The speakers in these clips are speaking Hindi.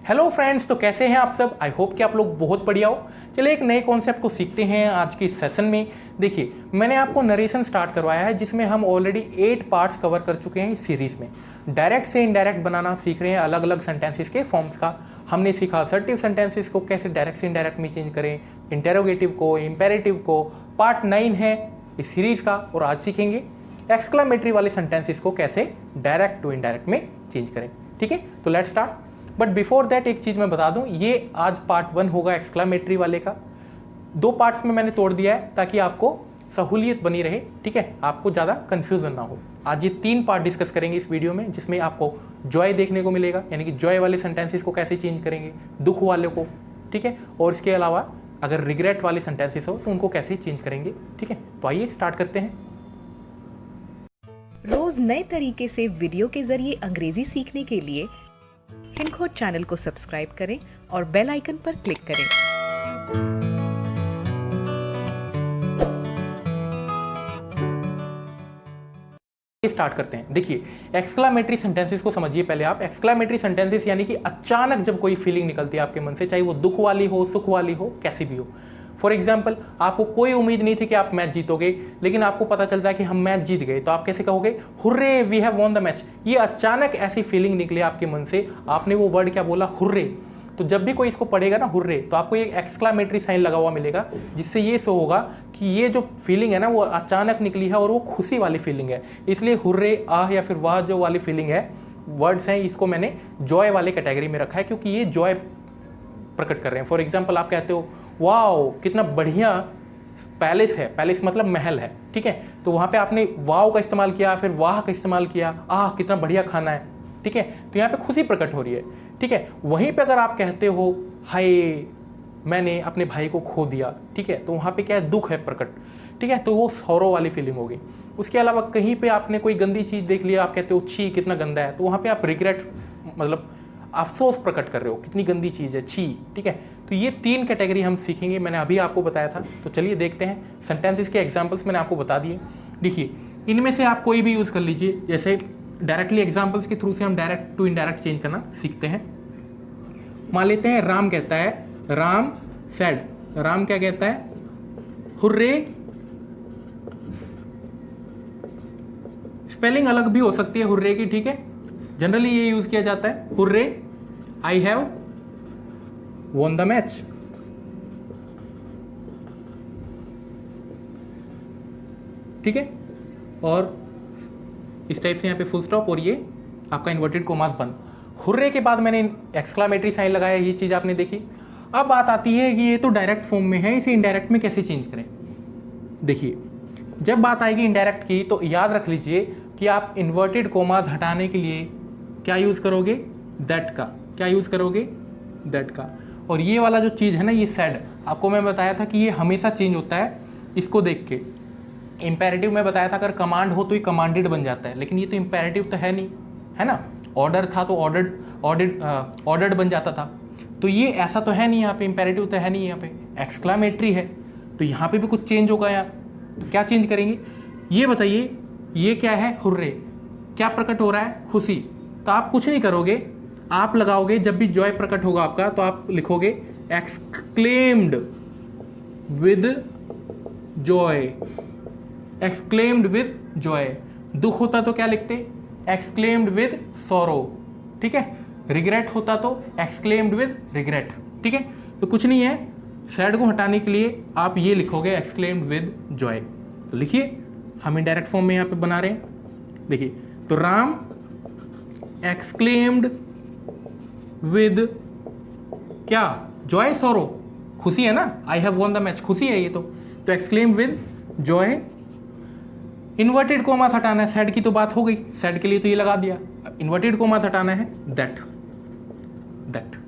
हेलो फ्रेंड्स, तो कैसे हैं आप सब। आई होप कि आप लोग बहुत बढ़िया हो। चलिए एक नए कॉन्सेप्ट को सीखते हैं आज के इस सेशन में। देखिए, मैंने आपको नरेशन स्टार्ट करवाया है जिसमें हम ऑलरेडी 8 पार्ट्स कवर कर चुके हैं इस सीरीज़ में। डायरेक्ट से इनडायरेक्ट बनाना सीख रहे हैं, अलग अलग सेंटेंसेस के फॉर्म्स का। हमने सीखा असर्टिव सेंटेंसेस को कैसे डायरेक्ट से इनडायरेक्ट में चेंज करें, इंटेरोगेटिव को, इंपेरेटिव को। पार्ट 9 है इस सीरीज़ का और आज सीखेंगे एक्सक्लामेटरी वाले सेंटेंसेस को कैसे डायरेक्ट टू इनडायरेक्ट में चेंज करें। ठीक है, तो let's start. But before that एक चीज़ मैं बता दूं, ये आज पार्ट 1 होगा एक्सक्लामेटरी वाले का। 2 पार्ट्स में मैंने तोड़ दिया है ताकि आपको सहूलियत बनी रहे। ठीक है, आपको ज़्यादा कन्फ्यूजन ना हो। आज ये 3 पार्ट डिस्कस करेंगे इस वीडियो में, जिसमें आपको जॉय देखने को मिलेगा, यानी कि जॉय वाले सेंटेंसेस को कैसे चेंज करेंगे, दुख वाले को। ठीक है, और इसके अलावा अगर रिग्रेट वाले सेंटेंसेस हो तो उनको कैसे चेंज करेंगे। ठीक है, तो आइए स्टार्ट करते हैं। रोज नए तरीके से वीडियो के जरिए अंग्रेजी सीखने के लिए हिंदखोज चैनल को सब्सक्राइब करें और बेल आइकन पर क्लिक करें। स्टार्ट करते हैं। देखिए, एक्सक्लामेटरी सेंटेंसेस को समझिए पहले आप। एक्सक्लामेटरी सेंटेंसेस यानी कि अचानक जब कोई फीलिंग निकलती है आपके मन से, चाहे वो दुख वाली हो, सुख वाली हो, कैसी भी हो। फॉर एग्जाम्पल, आपको कोई उम्मीद नहीं थी कि आप मैच जीतोगे, लेकिन आपको पता चलता है कि हम मैच जीत गए, तो आप कैसे कहोगे, hurray we have won the match. ये अचानक ऐसी फीलिंग निकले आपके मन से, आपने वो वर्ड क्या बोला, हुर्रे। तो जब भी कोई इसको पढ़ेगा ना हुर्रे, तो आपको एक एक्सक्लामेटरी साइन लगा हुआ मिलेगा, जिससे ये शो होगा कि ये जो फीलिंग है ना वो अचानक निकली है और वो खुशी वाली फीलिंग है। इसलिए हुर्रे, आह या फिर वाह जो वाली फीलिंग है, वर्ड्स हैं, इसको मैंने जॉय वाले कैटेगरी में रखा है, क्योंकि ये जॉय प्रकट कर रहे हैं। फॉर एग्जाम्पल, आप कहते हो वाओ कितना बढ़िया पैलेस है, पैलेस मतलब महल है। ठीक है, तो वहाँ पे आपने वाओ का इस्तेमाल किया, फिर वाह का इस्तेमाल किया, आह कितना बढ़िया खाना है। ठीक है, तो यहाँ पे खुशी प्रकट हो रही है। ठीक है, वहीं पे अगर आप कहते हो हाय मैंने अपने भाई को खो दिया, ठीक है, तो वहाँ पे क्या है, दुख है प्रकट। ठीक है, तो वो सौरो वाली फीलिंग होगी। उसके अलावा कहीं पे आपने कोई गंदी चीज़ देख लिया, आप कहते हो छी कितना गंदा है, तो वहाँ पे आप रिग्रेट मतलब अफसोस प्रकट कर रहे हो, कितनी गंदी चीज़ है, छी। ठीक है, तो ये 3 कैटेगरी हम सीखेंगे, मैंने अभी आपको बताया था। तो चलिए देखते हैं। सेंटेंसेस के एग्जांपल्स मैंने आपको बता दिए। देखिए, इनमें से आप कोई भी यूज़ कर लीजिए। जैसे डायरेक्टली एग्जांपल्स के थ्रू से हम डायरेक्ट टू इनडायरेक्ट चेंज करना सीखते हैं। मान लेते हैं राम कहता है, राम सैड, राम क्या कहता है, हुर्रे। स्पेलिंग अलग भी हो सकती है हुर्रे की। ठीक है, जनरली ये यूज किया जाता है, hurray I have won the match. ठीक है, और इस टाइप से यहाँ पे फुल स्टॉप और ये आपका इन्वर्टेड कोमास बंद। हुर्रे के बाद मैंने एक्सक्लामेटरी साइन लगाया, ये चीज़ आपने देखी। अब बात आती है कि ये तो डायरेक्ट फॉर्म में है, इसे इनडायरेक्ट में कैसे चेंज करें। देखिए, जब बात आएगी इनडायरेक्ट की, तो याद रख लीजिए कि आप इन्वर्टेड कोमास हटाने के लिए क्या यूज़ करोगे, दैट का। क्या यूज़ करोगे, दैट का। और ये वाला जो चीज़ है ना, ये सैड, आपको मैं बताया था कि ये हमेशा चेंज होता है इसको देख के। इंपेरेटिव में बताया था अगर कमांड हो तो ये कमांडेड बन जाता है, लेकिन ये तो इंपेरेटिव तो है नहीं, है ना। ऑर्डर था तो ऑर्डर्ड बन जाता था। तो ये ऐसा तो है नहीं, यहाँ पे इंपेरेटिव तो है नहीं, यहाँ पे एक्सक्लामेटरी है, तो यहाँ पे भी कुछ चेंज होगा यार। तो क्या चेंज करेंगे ये बताइए। ये क्या है, हुर्रे, क्या प्रकट हो रहा है, खुशी। तो आप कुछ नहीं करोगे, आप लगाओगे जब भी जॉय प्रकट होगा आपका, तो आप लिखोगे exclaimed with Joy, exclaimed with Joy. दुख होता तो क्या लिखते, एक्सक्लेम्ड विद सॉरो। ठीक है, रिग्रेट होता तो एक्सक्लेम्ड विद रिग्रेट। ठीक है, तो कुछ नहीं है, सैड को हटाने के लिए आप ये लिखोगे एक्सक्लेम्ड विद जॉय। तो लिखिए, हम इनडायरेक्ट फॉर्म में यहाँ पे बना रहे हैं। देखिए, तो राम एक्सक्लेम्ड विद क्या, जॉय सॉरो, खुशी है ना, I have won the match, खुशी है ये तो exclaimed with Joy. Inverted commas हटाना है, सैड की तो बात हो गई, सैड के लिए तो ये लगा दिया। इन्वर्टेड कोमास हटाना है, दैट,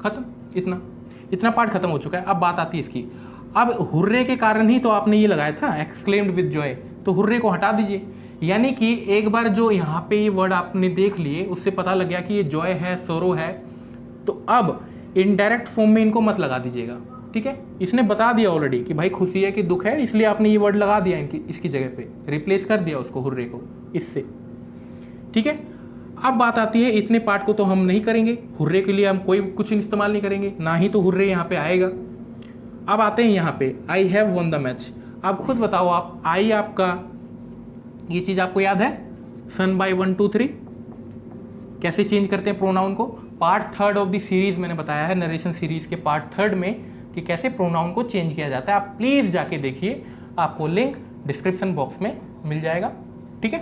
खत्म। इतना पार्ट खत्म हो चुका है। अब बात आती है इसकी। अब हुर्रे के कारण ही तो आपने ये लगाया था एक्सक्लेम्ड विद जॉय, तो हुर्रे को हटा दीजिए। यानी कि एक बार जो यहाँ पे ये वर्ड आपने देख लिए, उससे पता लग गया कि ये जॉय है, सोरो है, तो अब इनडायरेक्ट फॉर्म में इनको मत लगा दीजिएगा। ठीक है, इसने बता दिया ऑलरेडी कि भाई खुशी है कि दुख है, इसलिए आपने ये वर्ड लगा दिया इसकी जगह पे, रिप्लेस कर दिया उसको, हुर्रे को, इससे। ठीक है, अब बात आती है, इतने पार्ट को तो हम नहीं करेंगे, हुर्रे के लिए हम कोई कुछ इस्तेमाल नहीं करेंगे, ना ही तो हुर्रे यहाँ पे आएगा। अब आते हैं यहाँ पे I have one the match. अब खुद बताओ आप, आई आपका ये चीज़ आपको याद है, सन बाय 1 2 3। कैसे चेंज करते हैं प्रोनाउन को? पार्ट 3 ऑफ द सीरीज मैंने बताया है, नरेशन सीरीज के पार्ट 3 में, कि कैसे प्रोनाउन को चेंज किया जाता है। आप प्लीज़ जाके देखिए, आपको लिंक डिस्क्रिप्शन बॉक्स में मिल जाएगा। ठीक है,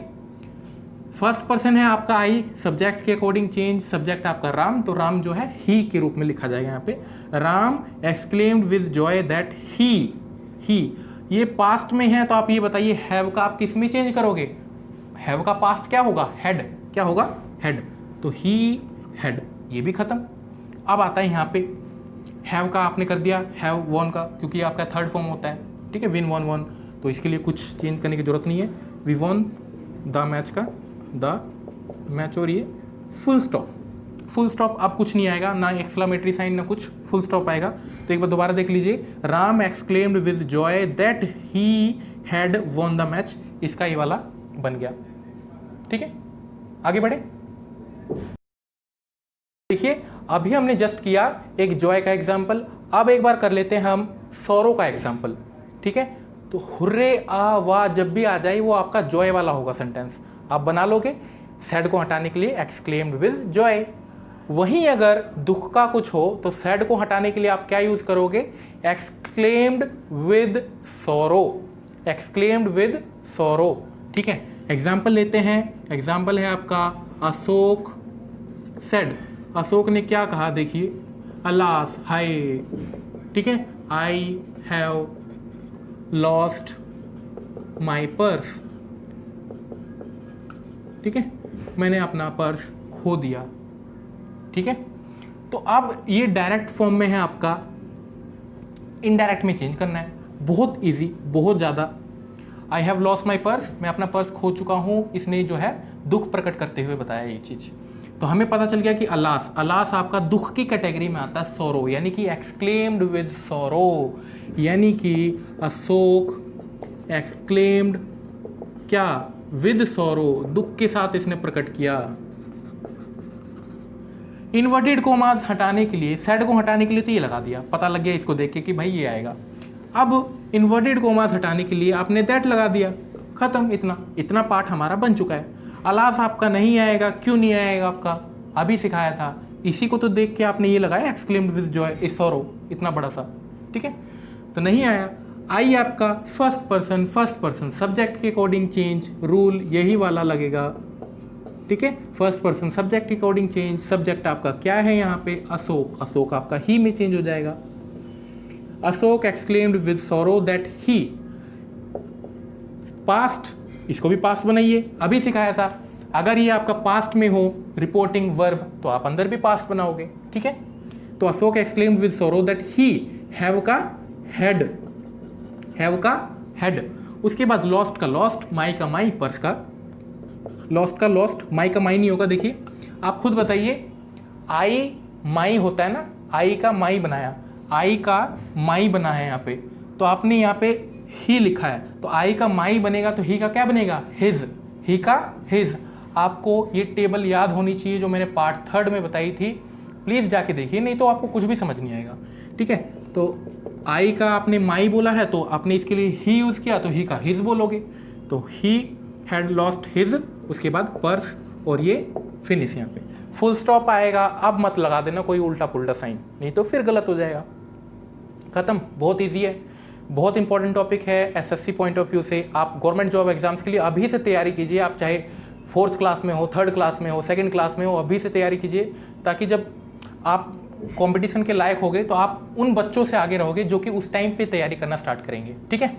फर्स्ट पर्सन है आपका आई, सब्जेक्ट के अकॉर्डिंग चेंज, सब्जेक्ट आपका राम, तो राम जो है ही के रूप में लिखा जाएगा यहाँ पे। Ram exclaimed with Joy that he, ये पास्ट में है, तो आप ये बताइए हैव का आप किस में चेंज करोगे? हैव का पास्ट क्या होगा? हैड। क्या होगा? हैड। तो ही हैड, ये भी खत्म। अब आता है यहाँ पे हैव का आपने कर दिया, हैव वॉन का, क्योंकि आपका थर्ड फॉर्म होता है। ठीक है, विन वॉन, तो इसके लिए कुछ चेंज करने की जरूरत नहीं है। वी वॉन द मैच का द मैच, और ये फुल स्टॉप। फुल स्टॉप अब कुछ नहीं आएगा, ना एक्सक्लामेटरी साइन ना कुछ, फुल स्टॉप आएगा। तो एक बार दोबारा देख लीजिए, Ram exclaimed with Joy that he had von the match, इसका ये वाला बन गया। ठीक है, आगे बढ़े। देखिए अभी हमने जस्ट किया एक जॉय का एग्जाम्पल, अब एक बार कर लेते हैं हम सौरो का एग्जाम्पल। ठीक है, तो हुर्रे आ वाह जब भी आ जाए वो आपका जॉय वाला होगा सेंटेंस, आप बना लोगे। सैड को हटाने के लिए एक्सक्लेम्ड विद जॉय। वहीं अगर दुख का कुछ हो तो सैड को हटाने के लिए आप क्या यूज करोगे? Exclaimed with sorrow. Exclaimed with sorrow. ठीक है, एग्जाम्पल लेते हैं। एग्जाम्पल है आपका अशोक सेड। अशोक ने क्या कहा? देखिए, अलास, हाय। ठीक है, I have lost my purse. ठीक है, मैंने अपना पर्स खो दिया। ठीक है, तो अब ये डायरेक्ट फॉर्म में है आपका, इनडायरेक्ट में चेंज करना है। बहुत इजी, बहुत ज़्यादा। I have lost my purse, मैं अपना पर्स खो चुका हूँ, इसने जो है दुख प्रकट करते हुए बताया ये चीज़। तो हमें पता चल गया कि अलास, अलास आपका दुख की कैटेगरी में आता है, सोरो, यानी कि एक्सक्लेम्ड विद सोरो, यानी कि अशोक एक्सक्लेम्ड क्या? विद सोरो, दुख के साथ इसने प्रकट किया। इन्वर्टेड कोमास हटाने के लिए, सैड को हटाने के लिए तो ये लगा दिया, पता लग गया इसको देख के कि भाई ये आएगा। अब इन्वर्टेड कोमास हटाने के लिए आपने दैट लगा दिया, खत्म। इतना पार्ट हमारा बन चुका है। अलास आपका नहीं आएगा, क्यों नहीं आएगा आपका? अभी सिखाया था, इसी को तो देख के आपने ये लगाया exclaimed with Joy is sorrow, इतना बड़ा सा। ठीक है, तो नहीं आया। आई आपका फर्स्ट पर्सन सब्जेक्ट के अकॉर्डिंग चेंज, रूल यही वाला लगेगा। ठीक है, फर्स्ट पर्सन सब्जेक्ट के अकॉर्डिंग चेंज, सब्जेक्ट आपका क्या है यहाँ पे? अशोक, अशोक आपका ही में चेंज हो जाएगा। Ashok exclaimed with sorrow that he. Past, इसको भी पास्ट बनाइए, अभी सिखाया था। अगर ये आपका पास्ट में हो रिपोर्टिंग वर्ब तो आप अंदर भी पास्ट बनाओगे। ठीक है, तो Ashok exclaimed with sorrow that he have का हैड, हैव का हैड। उसके बाद लॉस्ट का लॉस्ट, माई का माई, पर्स का लॉस्ट का लॉस्ट, माई का माई नहीं होगा। देखिए आप खुद बताइए, आई माई होता है ना, आई का माई बनाया, आई का माई बना है यहाँ पे, तो आपने यहाँ पे ही लिखा है, तो आई का माई बनेगा तो ही का क्या बनेगा? हिज, ही का हिज। आपको ये टेबल याद होनी चाहिए जो मैंने पार्ट 3 में बताई थी, प्लीज़ जाके देखिए, नहीं तो आपको कुछ भी समझ नहीं आएगा। ठीक है, तो आई का आपने माई बोला है तो आपने इसके लिए ही यूज़ किया, तो ही का हिज बोलोगे, तो ही हैड लॉस्ट हिज, उसके बाद पर्स, और ये फिनिश। यहाँ पे फुल स्टॉप आएगा। अब मत लगा देना कोई उल्टा पुल्टा साइन, नहीं तो फिर गलत हो जाएगा। खत्म, बहुत ईजी है, बहुत इंपॉर्टेंट टॉपिक है एसएससी पॉइंट ऑफ व्यू से। आप गवर्नमेंट जॉब एग्जाम्स के लिए अभी से तैयारी कीजिए, आप चाहे 4th क्लास में हो, 3rd क्लास में हो, 2nd क्लास में हो, अभी से तैयारी कीजिए, ताकि जब आप कंपटीशन के लायक होगे तो आप उन बच्चों से आगे रहोगे जो कि उस टाइम पे तैयारी करना स्टार्ट करेंगे। ठीक है,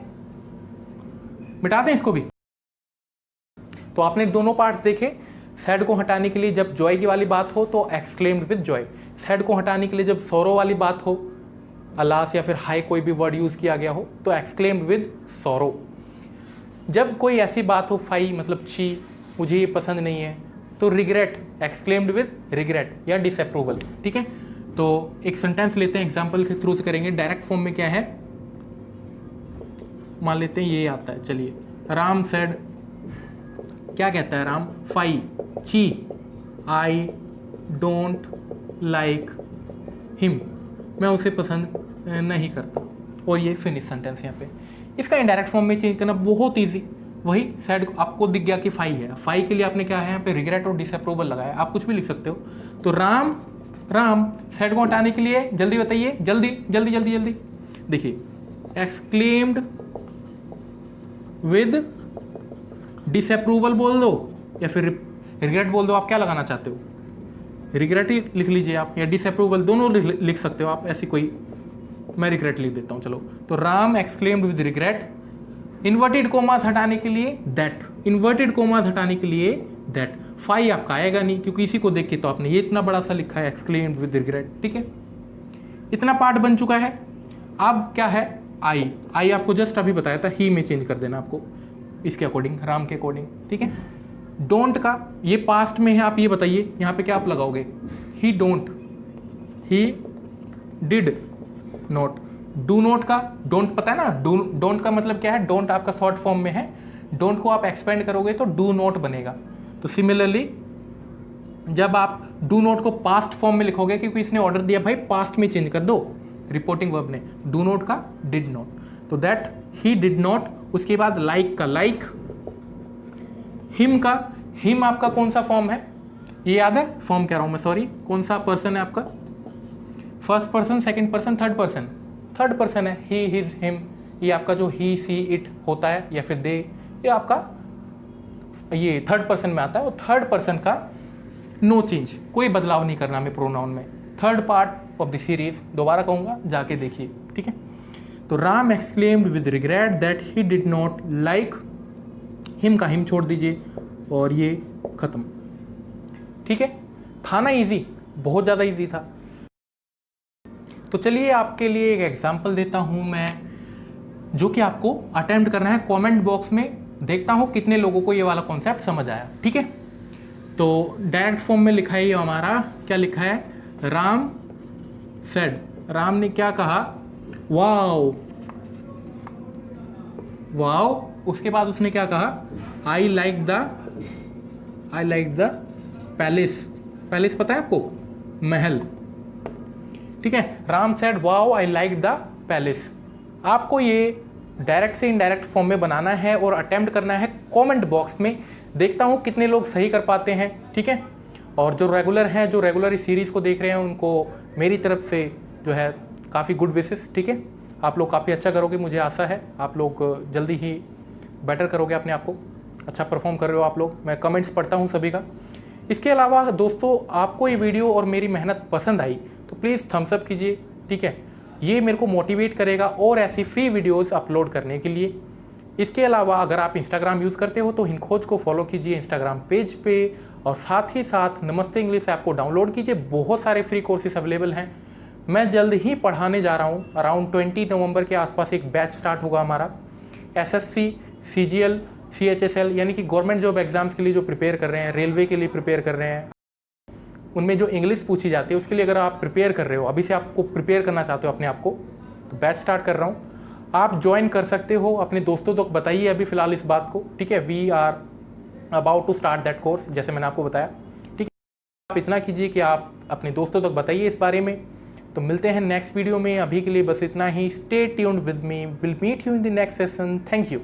मिटाते हैं इसको भी। तो आपने दोनों पार्ट्स देखे। सैड को हटाने के लिए जब जॉय की वाली बात हो तो एक्सक्लेम्ड विद जॉय, सैड को हटाने के लिए जब सोरो वाली बात हो, अलास या फिर हाई कोई भी वर्ड यूज़ किया गया हो तो एक्सक्लेम्ड विद सोरो। जब कोई ऐसी बात हो, फाई मतलब छी, मुझे ये पसंद नहीं है, तो रिग्रेट, एक्सक्लेम्ड विद रिग्रेट या डिसअप्रूवल। ठीक है, तो एक सेंटेंस लेते हैं, एग्जाम्पल के थ्रू से करेंगे। डायरेक्ट फॉर्म में क्या है, मान लेते हैं ये आता है। चलिए, राम सेड, क्या कहता है राम? फाई, ची, आई डोंट लाइक हिम, मैं उसे पसंद नहीं करता, और ये फिनिश सेंटेंस यहाँ पे। इसका इनडायरेक्ट फॉर्म में चेंज करना बहुत ईजी, वही सैड आपको दिख गया कि फाई है, फाई के लिए आपने क्या है यहाँ पे रिग्रेट और डिसअप्रूवल लगाया, आप कुछ भी लिख सकते हो। तो राम सैड को हटाने के लिए जल्दी बताइए, जल्दी जल्दी जल्दी जल्दी, देखिए एक्सक्लेम्ड विद डिसअप्रूवल बोल दो या फिर रिग्रेट बोल दो, आप क्या लगाना चाहते हो, रिग्रेट ही लिख लीजिए आप, या डिसअप्रूवल दोनों लिख सकते हो आप, ऐसी कोई, मैं रिग्रेट लिख देता हूँ चलो। तो Ram exclaimed with regret, inverted commas हटाने के लिए दैट, इन्वर्टेड कोमास हटाने के लिए दैट, फाई आपका आएगा नहीं क्योंकि इसी को देख के तो आपने ये इतना बड़ा सा लिखा है एक्सक्लेम्ड विद रिग्रेट, ठीक है। इतना पार्ट बन चुका है। अब क्या है, आई आपको जस्ट अभी बताया था, ही में चेंज कर देना आपको इसके अकॉर्डिंग, राम के अकॉर्डिंग, ठीक है। डोंट का ये पास्ट में है, आप ये बताइए यहाँ पे क्या आप लगाओगे, ही don't, he did not. Do not का डोंट पता है ना, डोंट का मतलब क्या है, डोंट आपका शॉर्ट फॉर्म में है, डोंट को आप एक्सपेंड करोगे तो डू नॉट बनेगा। तो सिमिलरली जब आप डू नॉट को पास्ट फॉर्म में लिखोगे, क्योंकि इसने ऑर्डर दिया भाई पास्ट में चेंज कर दो, रिपोर्टिंग वर्ब ने, डू नॉट का डिड नॉट, तो दैट ही डिड नॉट। उसके बाद लाइक का लाइक, हिम का हिम आपका कौन सा फॉर्म है, ये याद है, फॉर्म कह रहा हूं मैं, सॉरी, कौन सा पर्सन है आपका, first person, second person, third person, third person है, ही हिज हिम, ये आपका जो ही सी इट होता है या फिर दे, ये आपका ये थर्ड पर्सन में आता है, और थर्ड पर्सन का नो चेंज, कोई बदलाव नहीं करना हमें प्रोनाउन में, third part of the series, दोबारा कहूँगा जाके देखिए, ठीक है। तो Ram exclaimed with regret that he did not like him का हिम छोड़ दीजिए, और ये खत्म, ठीक है। था ना इजी, बहुत ज़्यादा इजी था। तो चलिए आपके लिए एक एग्जाम्पल देता हूँ मैं, जो कि आपको अटेम्प्ट करना है, कमेंट बॉक्स में देखता हूँ कितने लोगों को ये वाला कॉन्सेप्ट समझ आया, ठीक है। तो डायरेक्ट फॉर्म में लिखा है ये हमारा, क्या लिखा है, राम सेड, राम ने क्या कहा, वाओ वाओ, उसके बाद उसने क्या कहा, I like the palace, palace पता है आपको, महल, ठीक है। Ram said wow I like the palace. आपको ये डायरेक्ट से इनडायरेक्ट फॉर्म में बनाना है और अटेम्प्ट करना है कमेंट बॉक्स में, देखता हूँ कितने लोग सही कर पाते हैं, ठीक है। और जो रेगुलर हैं, जो रेगुलर इस सीरीज़ को देख रहे हैं, उनको मेरी तरफ से जो है काफ़ी गुड विशेस, ठीक है। आप लोग काफ़ी अच्छा करोगे, मुझे आशा है आप लोग जल्दी ही बेटर करोगे अपने आप को, अच्छा परफॉर्म कर रहे हो आप लोग, मैं कमेंट्स पढ़ता हूँ सभी का। इसके अलावा दोस्तों, आपको ये वीडियो और मेरी मेहनत पसंद आई तो प्लीज़ थम्स अप कीजिए, ठीक है। ये मेरे को मोटिवेट करेगा और ऐसी फ्री वीडियोस अपलोड करने के लिए। इसके अलावा अगर आप इंस्टाग्राम यूज़ करते हो तो हिनखोज को फॉलो कीजिए इंस्टाग्राम पेज पे, और साथ ही साथ नमस्ते इंग्लिश ऐप को डाउनलोड कीजिए, बहुत सारे फ्री कोर्सेज अवेलेबल हैं। मैं जल्द ही पढ़ाने जा रहा हूँ, अराउंड 20 नवंबर के आसपास एक बैच स्टार्ट होगा हमारा, SSC, CGL, CHSL यानी कि गवर्नमेंट जॉब एग्जाम्स के लिए जो प्रिपेयर कर रहे हैं, रेलवे के लिए प्रिपेयर कर रहे हैं, उनमें जो इंग्लिश पूछी जाती है उसके लिए अगर आप प्रिपेयर कर रहे हो, अभी से आपको प्रिपेयर करना चाहते हो अपने आप को, तो बैच स्टार्ट कर रहा हूँ, आप ज्वाइन कर सकते हो। अपने दोस्तों तक बताइए अभी फ़िलहाल इस बात को, ठीक है। We are about to start that course, जैसे मैंने आपको बताया, ठीक है। आप इतना कीजिए कि आप अपने दोस्तों तक बताइए इस बारे में। तो मिलते हैं नेक्स्ट वीडियो में, अभी के लिए बस इतना ही। Stay tuned with me, will meet you in the next session. Thank you.